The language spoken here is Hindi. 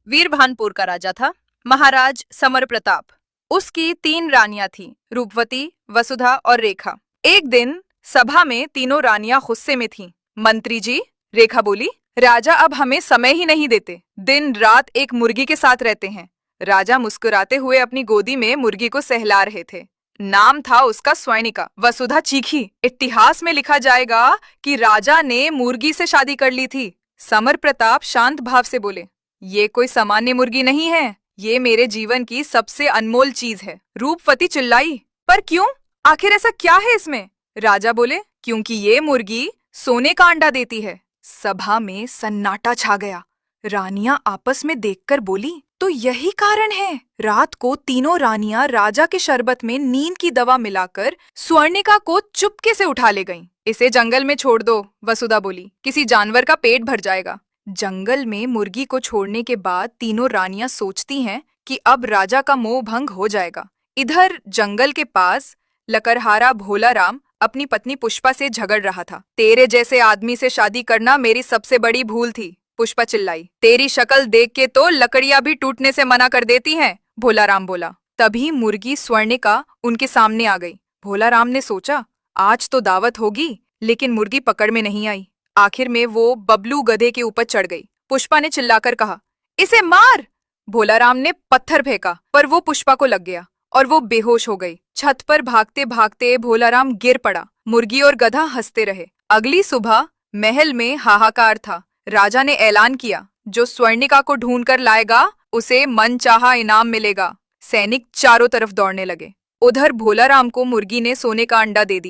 वीरभानपुर का राजा था महाराज समर प्रताप। उसकी 3 रानियां थीं, रूपवती, वसुधा और रेखा। एक दिन सभा में तीनों रानियां गुस्से में थीं। मंत्री जी, रेखा बोली, राजा अब हमें समय ही नहीं देते, दिन रात एक मुर्गी के साथ रहते हैं। राजा मुस्कुराते हुए अपनी गोदी में मुर्गी को सहला रहे थे। नाम था उसका स्वर्णिका। वसुधा चीखी, इतिहास में लिखा जाएगा कि राजा ने मुर्गी से शादी कर ली थी। समर प्रताप शांत भाव से बोले, ये कोई सामान्य मुर्गी नहीं है, ये मेरे जीवन की सबसे अनमोल चीज है। रूपवती चिल्लाई, पर क्यों? आखिर ऐसा क्या है इसमें? राजा बोले, क्योंकि ये मुर्गी सोने का अंडा देती है। सभा में सन्नाटा छा गया। रानियां आपस में देखकर बोली, तो यही कारण है। रात को तीनों रानियां राजा के शरबत में नींद की दवा मिलाकर स्वर्णिका को चुपके से उठा ले गईं। इसे जंगल में छोड़ दो, वसुधा बोली, किसी जानवर का पेट भर जाएगा। जंगल में मुर्गी को छोड़ने के बाद तीनों रानियां सोचती हैं कि अब राजा का मोह भंग हो जाएगा। इधर जंगल के पास लकड़हारा भोला राम अपनी पत्नी पुष्पा से झगड़ रहा था। तेरे जैसे आदमी से शादी करना मेरी सबसे बड़ी भूल थी, पुष्पा चिल्लाई। तेरी शक्ल देख के तो लकड़ियां भी टूटने से मना कर देती हैं, भोला राम बोला। तभी मुर्गी स्वर्णिका उनके सामने आ गई। भोला राम ने सोचा, आज तो दावत होगी, लेकिन मुर्गी पकड़ में नहीं आई। आखिर में वो बबलू गधे के ऊपर चढ़ गई। पुष्पा ने चिल्लाकर कहा, इसे मार। भोला राम ने पत्थर फेंका, पर वो पुष्पा को लग गया और वो बेहोश हो गई। छत पर भागते भागते भोला राम गिर पड़ा। मुर्गी और गधा हंसते रहे। अगली सुबह महल में हाहाकार था। राजा ने ऐलान किया, जो स्वर्णिका को ढूंढ कर लाएगा उसे मनचाहा इनाम मिलेगा। सैनिक चारों तरफ दौड़ने लगे। उधर भोला राम को मुर्गी ने सोने का अंडा दे दिया।